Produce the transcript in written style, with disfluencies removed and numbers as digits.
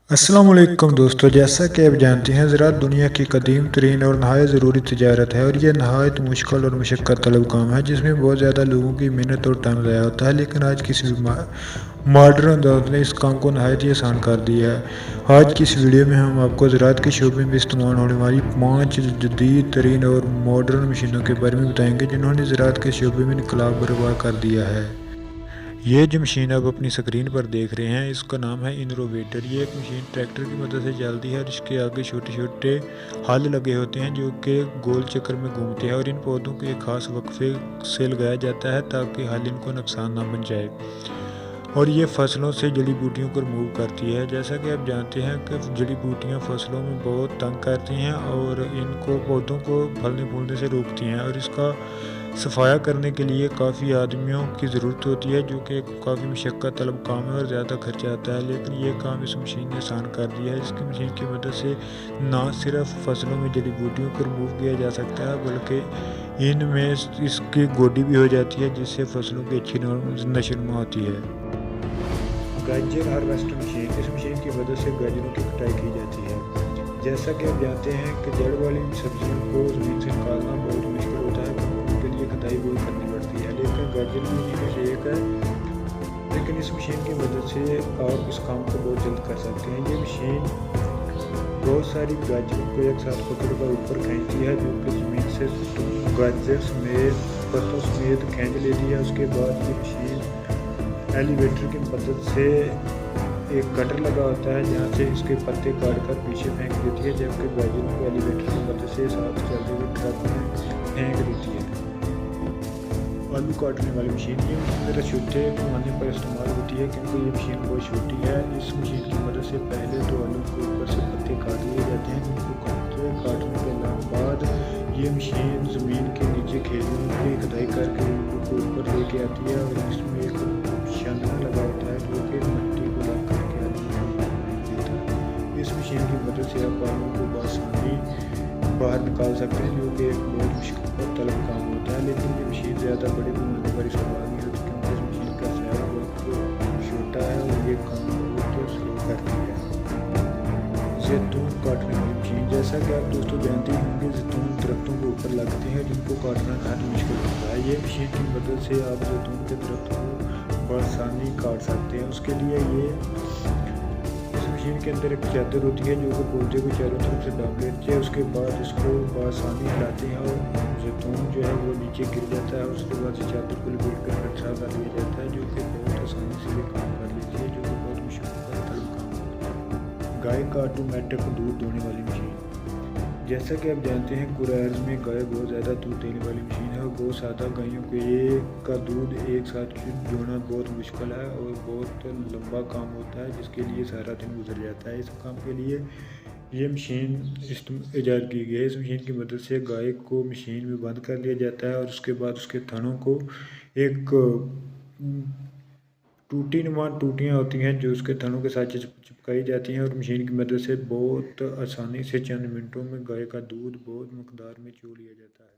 अस्सलामुअलैकुम दोस्तों, जैसा कि आप जानते हैं ज़राअत दुनिया की कदीम तरीन और नहायत ज़रूरी तिजारत है और यह नहायत मुश्किल और मशक्क़त तलब काम है जिसमें बहुत ज़्यादा लोगों की मेहनत और टाइम ज़ाया होता है। लेकिन आज किसी भी मॉडर्न दौर ने इस काम को नहायत ही आसान कर दिया है। आज की इस वीडियो में हम आपको ज़राअत के शोबे में इस्तेमाल होने वाली 5 जदीद तरीन और मॉडर्न मशीनों के बारे में बताएंगे जिन्होंने ज़राअत के शोबे में इनकलाब बर्पा कर दिया है। ये जो मशीन आप अपनी स्क्रीन पर देख रहे हैं इसका नाम है इनरोवेटर। ये एक मशीन ट्रैक्टर की मदद से चलती है और इसके आगे छोटे छोटे हल लगे होते हैं जो कि गोल चक्कर में घूमते हैं और इन पौधों को एक खास वक्फे से लगाया जाता है ताकि हल इनको नुकसान ना बन जाए। और ये फसलों से जड़ी बूटियों को रिमूव करती है। जैसा कि आप जानते हैं कि जड़ी बूटियाँ फसलों में बहुत तंग करती हैं और इनको पौधों को फलने फूलने से रोकती हैं और इसका सफाया करने के लिए काफ़ी आदमियों की ज़रूरत होती है जो कि काफ़ी मशक्क़त तलब काम है और ज़्यादा खर्चा आता है। लेकिन ये काम इस मशीन ने आसान कर दिया है। इसकी मशीन की मदद से ना सिर्फ फसलों में जड़ी बूटियों को रिमूव किया जा सकता है बल्कि इनमें इसकी गोडी भी हो जाती है जिससे फसलों की अच्छी नशोनुमा होती है। गाजर हार्वेस्टर मशीन, इस मशीन की मदद से गाजरों की कटाई की जाती है। जैसा कि आप जानते हैं कि जड़ वाली सब्जियों को ज़मीन से निकालना बहुत मुश्किल होता है, उनके लिए कटाई बहुत करनी पड़ती है, लेकिन गाजर भी उन्हीं में से एक है। लेकिन इस मशीन की मदद से आप इस काम को बहुत जल्द कर सकते हैं। ये मशीन बहुत सारी गाजरों को एक साथ पकड़कर ऊपर खींचती है जो कि ज़मीन से गाजर समेत पत्तों समेत खींच लेती है। उसके बाद ये मशीन एलिवेटर की मदद से एक कटर लगा होता है जहाँ से इसके पत्ते काट कर पीछे फेंक देती है, जबकि गाजरों को एलिवेटर की मदद से साथ चलते हुए ट्रक में फेंक देती है। आलू काटने वाली मशीन, ये मेरा छोटे पैमाने पर इस्तेमाल होती है क्योंकि ये मशीन बहुत छोटी है। इस मशीन की मदद से पहले तो आलू के ऊपर से पत्ते काट लिए जाते हैं, जिनको काटने के बाद ये मशीन ज़मीन के नीचे खेतों की खुदाई करके उनको ऊपर लेके आती है और इसमें एक छानना लगा होता है जो कि मिट्टी को अलग करके देता है। इस मशीन की मदद से आप आलू को बआसानी बाहर निकाल सकते हैं जो कि एक बहुत मुश्किल तलब काम होता है। लेकिन ये मशीन ज़्यादा बड़े पैमाने पर इस्तेमाल नहीं होती क्योंकि इस मशीन का साइज बहुत छोटा है और ये काम बहुत स्लो करती है। जैतून काटने वाली मशीन, जैसा कि आप दोस्तों जानते होंगे जैतून दरख्तों के ऊपर लगते हैं जिनको काटना नहायत मुश्किल होता है। ये मशीन की मदद से आप जैतून के दरख्तों को बआसानी काट सकते हैं। उसके लिए इस मशीन के अंदर एक चादर होती है जो कि पौधे को चारों तरफ से ढक लेती है। उसके बाद इसको बआसानी हिलाते हैं और जैतून जो है वो नीचे गिर जाता है। उसके बाद इस चादर को लपेट कर इकट्ठा कर लिया जाता है जो कि बहुत आसानी से ये काम कर लेती है, जो कि बहुत मुश्किल तलब काम होता है। गाय का ऑटोमेटिक दूध दोहने वाली मशीन, जैसा कि आप जानते हैं कुरार्स में गाय बहुत ज़्यादा दूध देने वाली मशीन है और बहुत ज़्यादा गायों का दूध एक साथ दोहना बहुत मुश्किल है और बहुत लंबा काम होता है जिसके लिए सारा दिन गुजर जाता है। इस काम के लिए ये मशीन ईजाद की गई है। इस मशीन की मदद से गाय को मशीन में बंद कर लिया जाता है और उसके बाद उसके थनों को एक टूटियाँ होती हैं जो उसके थनों के साथ चिपकाई जाती हैं और मशीन की मदद से बहुत आसानी से चंद मिनटों में गाय का दूध बहुत मकदार में चो लिया जाता है।